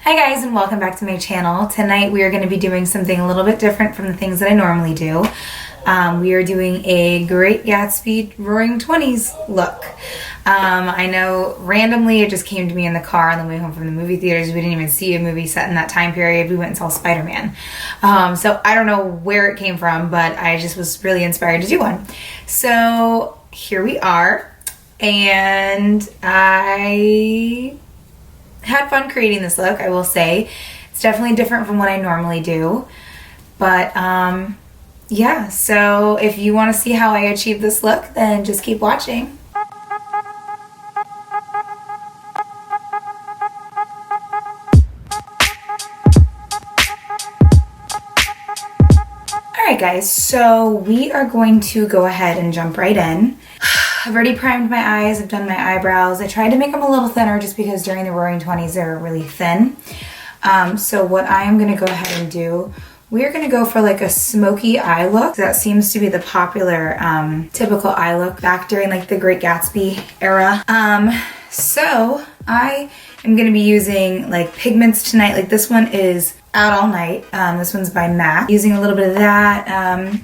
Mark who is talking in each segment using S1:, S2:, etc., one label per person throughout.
S1: Hi guys, and welcome back to my channel. Tonight we are going to be doing something a little bit different from the things that I normally do. We are doing a Great Gatsby Roaring 20s look. I know randomly it just came to me in the car on the way home from the movie theaters. We didn't even see a movie set in that time period. We went and saw Spider-Man. So I don't know where it came from, but I just was really inspired to do one. So here we are, and I had fun creating this look, I will say. It's definitely different from what I normally do. But yeah, so if you want to see how I achieve this look, then just keep watching. Alright guys, so we are going to go ahead and jump right in. I've already primed my eyes, I've done my eyebrows. I tried to make them a little thinner just because during the Roaring 20s they were really thin. So what I am going to go ahead and do, we're going to go for like a smoky eye look. That seems to be the popular typical eye look back during like the Great Gatsby era. So I am going to be using like pigments tonight. Like this one is Out All Night. This one's by MAC. Using a little bit of that,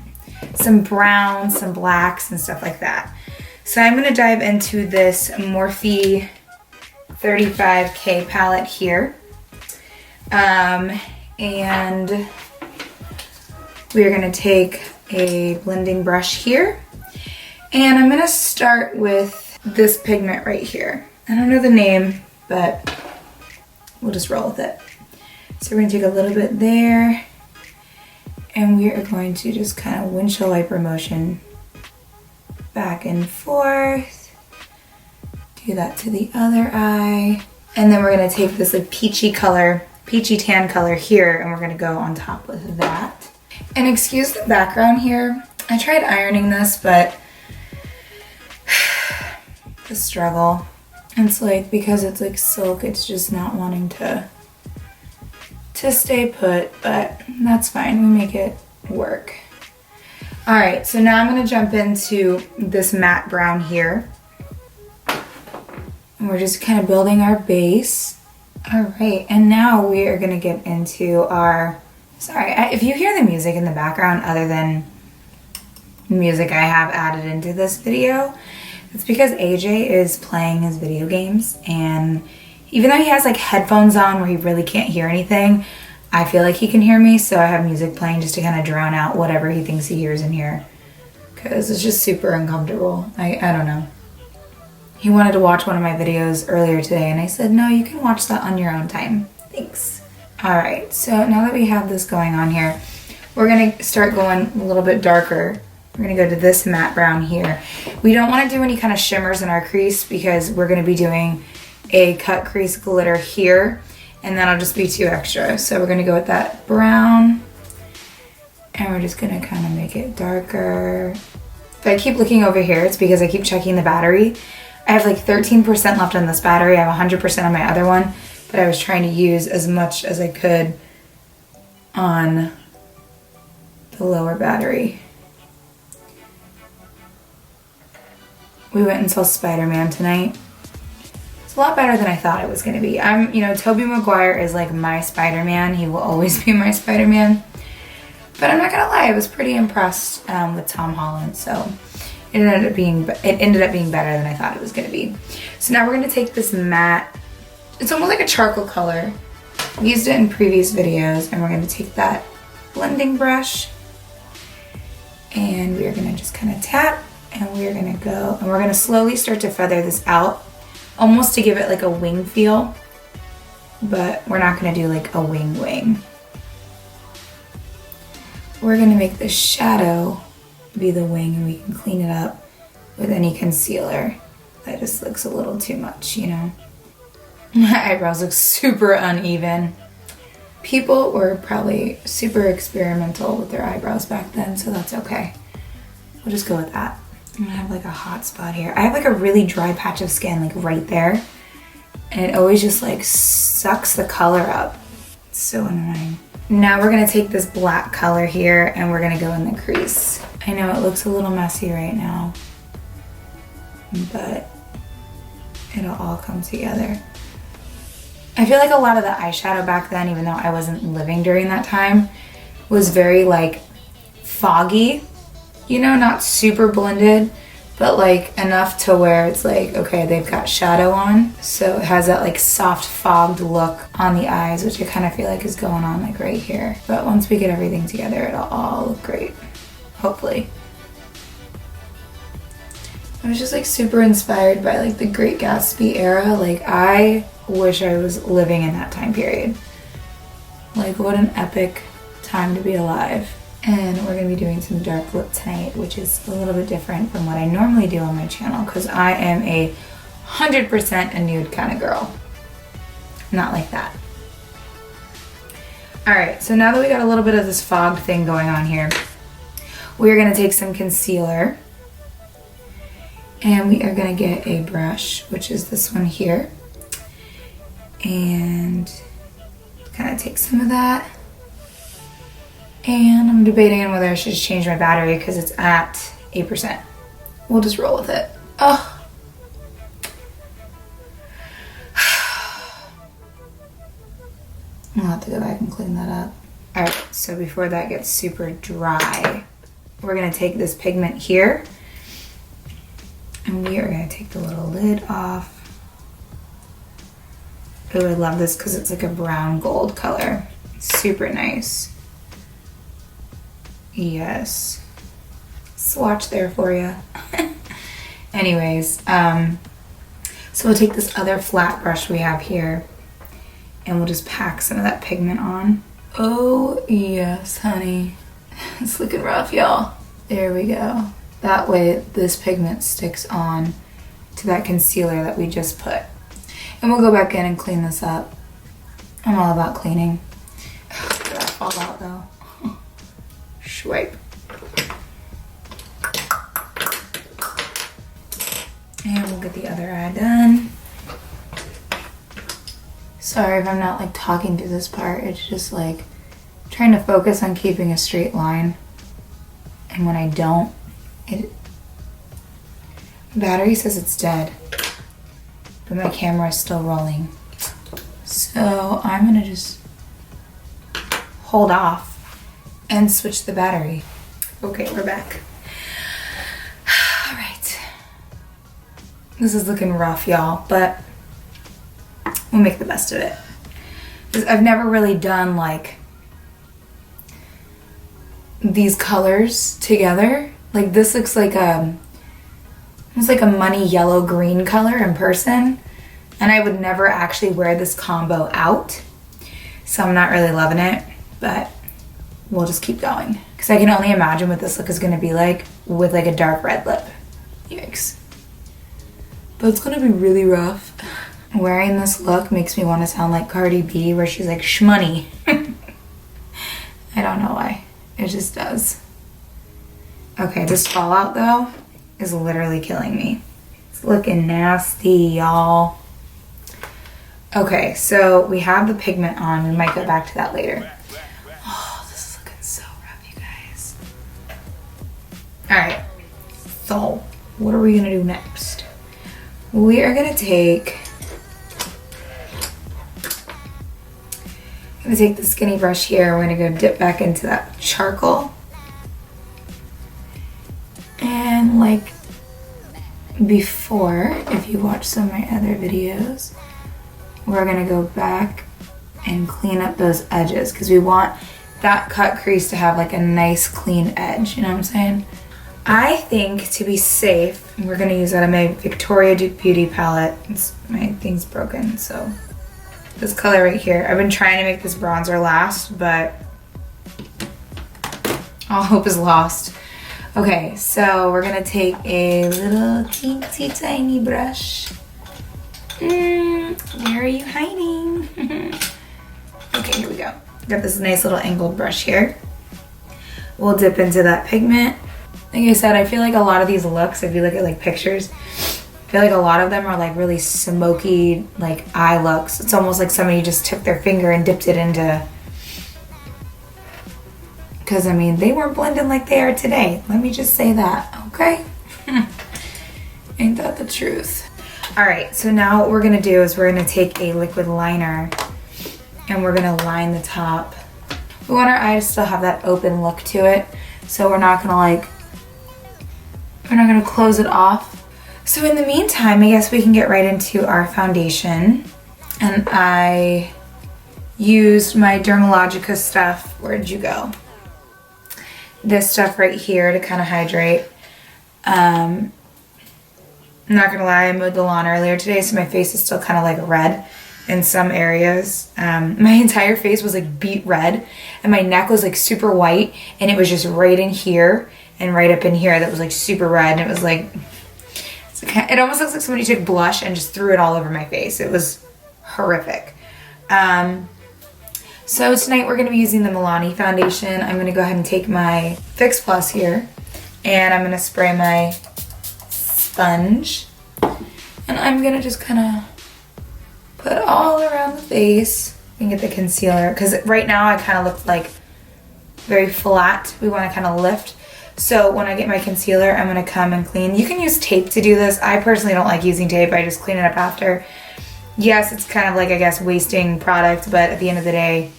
S1: some browns, some blacks and stuff like that. So I'm going to dive into this Morphe 35K palette here. And we're going to take a blending brush here. And I'm going to start with this pigment right here. I don't know the name, but we'll just roll with it. So we're going to take a little bit there. And we are going to just kind of windshield wiper motion back and forth. Do that to the other eye. And then we're going to take this like peachy tan color here, and we're going to go on top with that. And excuse the background here. I tried ironing this, but the struggle. It's like, because it's like silk, it's just not wanting to stay put, but that's fine. We make it work. All right, so now I'm going to jump into this matte brown here. And we're just kind of building our base. All right, and now we are going to get into our, if you hear the music in the background other than music I have added into this video, it's because AJ is playing his video games, and even though he has like headphones on where he really can't hear anything, I feel like he can hear me, so I have music playing just to kind of drown out whatever he thinks he hears in here, because it's just super uncomfortable. I don't know. He wanted to watch one of my videos earlier today, and I said, no, you can watch that on your own time. Thanks. All right, so now that we have this going on here, we're gonna start going a little bit darker. We're gonna go to this matte brown here. We don't wanna do any kind of shimmers in our crease because we're gonna be doing a cut crease glitter here, and that'll just be too extra. So we're gonna go with that brown, and we're just gonna kind of make it darker. If I keep looking over here, it's because I keep checking the battery. I have like 13% left on this battery. I have 100% on my other one, but I was trying to use as much as I could on the lower battery. We went and saw Spider-Man tonight. It's a lot better than I thought it was going to be. Tobey Maguire is like my Spider-Man. He will always be my Spider-Man. But I'm not going to lie, I was pretty impressed with Tom Holland. So it ended up being better than I thought it was going to be. So now we're going to take this matte. It's almost like a charcoal color. I've used it in previous videos, and we're going to take that blending brush, and we're going to just kind of tap, and we're going to go, and we're going to slowly start to feather this out, almost to give it like a wing feel, but we're not going to do like a wing. We're going to make the shadow be the wing, and we can clean it up with any concealer. That just looks a little too much, you know. My eyebrows look super uneven. People were probably super experimental with their eyebrows back then, so that's okay. We'll just go with that. I'm gonna have like a hot spot here. I have like a really dry patch of skin like right there, and it always just like sucks the color up. It's so annoying. Now we're gonna take this black color here, and we're gonna go in the crease. I know it looks a little messy right now, but it'll all come together. I feel like a lot of the eyeshadow back then, even though I wasn't living during that time, was very like foggy, you know, not super blended, but like enough to where it's like, okay, they've got shadow on. So it has that like soft fogged look on the eyes, which I kind of feel like is going on like right here. But once we get everything together, it'll all look great, hopefully. I was just like super inspired by like the Great Gatsby era. Like I wish I was living in that time period. Like what an epic time to be alive. And we're gonna be doing some dark lip tonight, which is a little bit different from what I normally do on my channel because I am a 100% a nude kind of girl. Not like that. All right, so now that we got a little bit of this fog thing going on here, we're gonna take some concealer and we are gonna get a brush, which is this one here, and kind of take some of that. And I'm debating on whether I should just change my battery because it's at 8%. We'll just roll with it. Oh. I'll have to go back and clean that up. All right, so before that gets super dry, we're gonna take this pigment here and we are gonna take the little lid off. Oh, I love this because it's like a brown gold color. Super nice. Yes. Swatch there for you. Anyways, so we'll take this other flat brush we have here and we'll just pack some of that pigment on. Oh yes, honey. It's looking rough, y'all. There we go. That way this pigment sticks on to that concealer that we just put. And we'll go back in and clean this up. I'm all about cleaning. Did that fall out though? Swipe. And we'll get the other eye done. Sorry if I'm not like talking through this part. It's just like trying to focus on keeping a straight line. And when I don't, the battery says it's dead, but my camera is still rolling. So I'm gonna just hold off and switch the battery. Okay, we're back. All right. This is looking rough, y'all, but we'll make the best of it. I've never really done like these colors together. Like this looks like it's like a money yellow green color in person, and I would never actually wear this combo out, so I'm not really loving it, but we'll just keep going because I can only imagine what this look is going to be like with like a dark red lip. Yikes. But it's going to be really rough. Wearing this look makes me want to sound like Cardi B where she's like shmoney. I don't know why. It just does. Okay, this fallout though is literally killing me. It's looking nasty, y'all. Okay, so we have the pigment on. We might go back to that later. Oh, this is looking so rough, you guys. All right, so what are we gonna do next? We are gonna take the skinny brush here. We're gonna go dip back into that charcoal. And like before, if you watch some of my other videos, we're gonna go back and clean up those edges because we want that cut crease to have like a nice clean edge, you know what I'm saying? I think to be safe, we're gonna use out of my Victoria Duke Beauty palette. My thing's broken, so this color right here. I've been trying to make this bronzer last, but all hope is lost. Okay, so we're gonna take a little teensy tiny brush. Where are you hiding? Okay, here we go. Got this nice little angled brush here. We'll dip into that pigment. Like I said, I feel like a lot of these looks, if you look at like pictures, I feel like a lot of them are like really smoky, like eye looks. It's almost like somebody just took their finger and dipped it into, because I mean, they weren't blending like they are today. Let me just say that, okay? Ain't that the truth? All right, so now what we're gonna do is we're gonna take a liquid liner and we're gonna line the top. We want our eye to still have that open look to it, so we're not gonna close it off. So in the meantime, I guess we can get right into our foundation. And I used my Dermalogica stuff. Where'd you go? This stuff right here to kind of hydrate. I'm not gonna lie, I mowed the lawn earlier today, so my face is still kind of like red in some areas. My entire face was like beet red, and my neck was like super white, and it was just right in here and right up in here that was like super red, and it was like, it almost looks like somebody took blush and just threw it all over my face. It was horrific. So tonight we're gonna be using the Milani foundation. I'm gonna go ahead and take my Fix Plus here, and I'm gonna spray my sponge, and I'm gonna just kind of put all around the face and get the concealer, because right now I kind of look like very flat. We want to kind of lift. So when I get my concealer, I'm gonna come and clean. You can use tape to do this. I personally don't like using tape. I just clean it up after. Yes, it's kind of like, I guess, wasting product, but at the end of the day,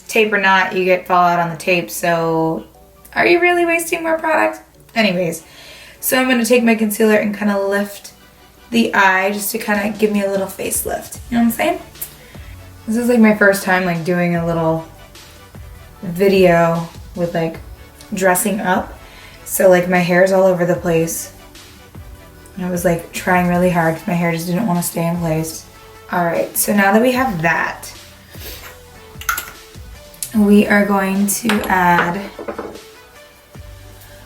S1: tape or not, you get fallout on the tape, so are you really wasting more product? Anyways, so I'm gonna take my concealer and kind of lift the eye just to kind of give me a little facelift. You know what I'm saying? This is like my first time like doing a little video with like dressing up. So like my hair's all over the place. And I was like trying really hard because my hair just didn't want to stay in place. All right, so now that we have that, we are going to add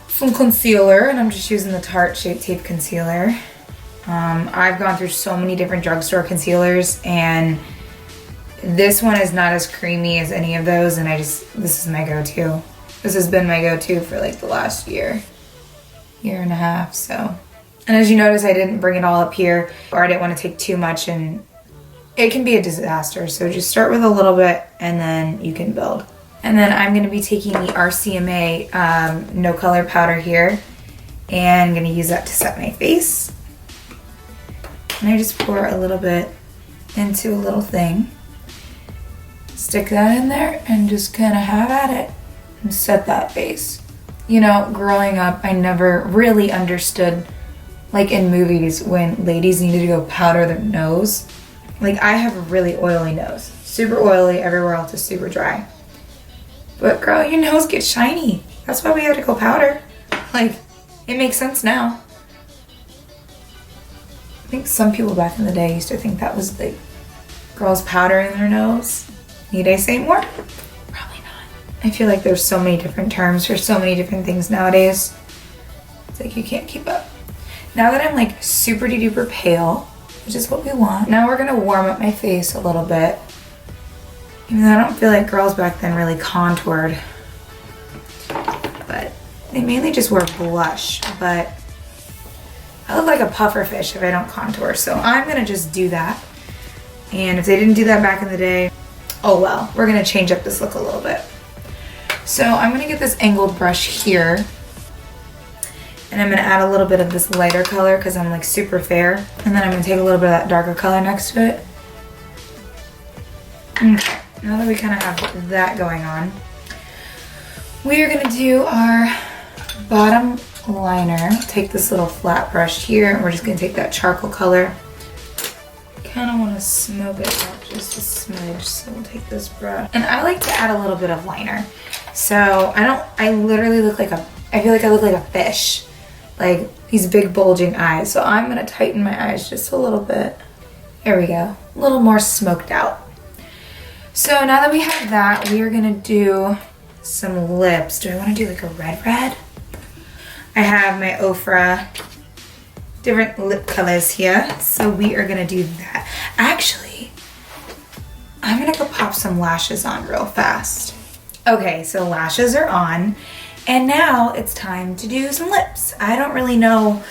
S1: some concealer, and I'm just using the Tarte Shape Tape Concealer. I've gone through so many different drugstore concealers, and this one is not as creamy as any of those, and this is my go-to. This has been my go-to for like the last year and a half, so. And as you notice, I didn't bring it all up here, or I didn't want to take too much, and it can be a disaster. So just start with a little bit, and then you can build. And then I'm gonna be taking the RCMA No Color Powder here, and I'm gonna use that to set my face. And I just pour a little bit into a little thing. Stick that in there and just kind of have at it and set that face. You know, growing up, I never really understood, like in movies, when ladies needed to go powder their nose. Like, I have a really oily nose. Super oily, everywhere else is super dry. But girl, your nose gets shiny. That's why we had to go powder. Like, it makes sense now. I think some people back in the day used to think that was like girls powdering their nose. Need I say more? Probably not. I feel like there's so many different terms for so many different things nowadays. It's like you can't keep up. Now that I'm like super duper pale, which is what we want, now we're gonna warm up my face a little bit. Even though I don't feel like girls back then really contoured. But they mainly just wear blush, but I look like a puffer fish if I don't contour, so I'm gonna just do that. And if they didn't do that back in the day, oh well, we're gonna change up this look a little bit. So I'm gonna get this angled brush here, and I'm gonna add a little bit of this lighter color because I'm like super fair. And then I'm gonna take a little bit of that darker color next to it. Okay, now that we kind of have that going on, we are gonna do our bottom liner. Take this little flat brush here, and we're just gonna take that charcoal color. Kind of want to smoke it out just a smidge, so we'll take this brush. And I like to add a little bit of liner. So I literally look like I feel like I look like a fish. Like these big bulging eyes. So I'm gonna tighten my eyes just a little bit. There we go, a little more smoked out. So now that we have that, we are gonna do some lips. Do I wanna do like a red? I have my Ofra different lip colors here, so we are gonna do that. Actually, I'm gonna go pop some lashes on real fast. Okay, so lashes are on, and now it's time to do some lips. I don't really know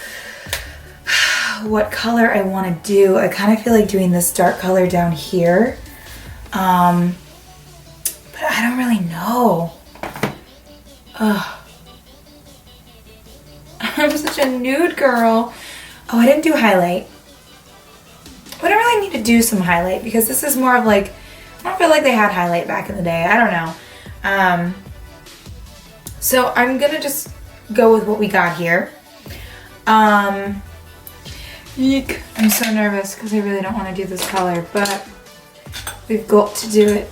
S1: what color I wanna do. I kind of feel like doing this dark color down here, but I don't really know. Ugh. I'm such a nude girl. Oh, I didn't do highlight. really need to do some highlight because this is more of like, I don't feel like they had highlight back in the day. I don't know. So I'm gonna just go with what we got here. Eek. I'm so nervous because I really don't want to do this color, but we've got to do it.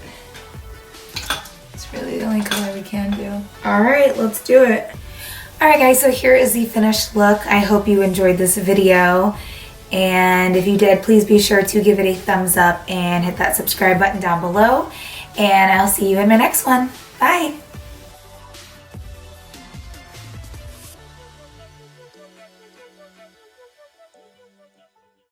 S1: It's really the only color we can do. All right, let's do it. All right, guys, so here is the finished look. I hope you enjoyed this video. And if you did, please be sure to give it a thumbs up and hit that subscribe button down below. And I'll see you in my next one. Bye.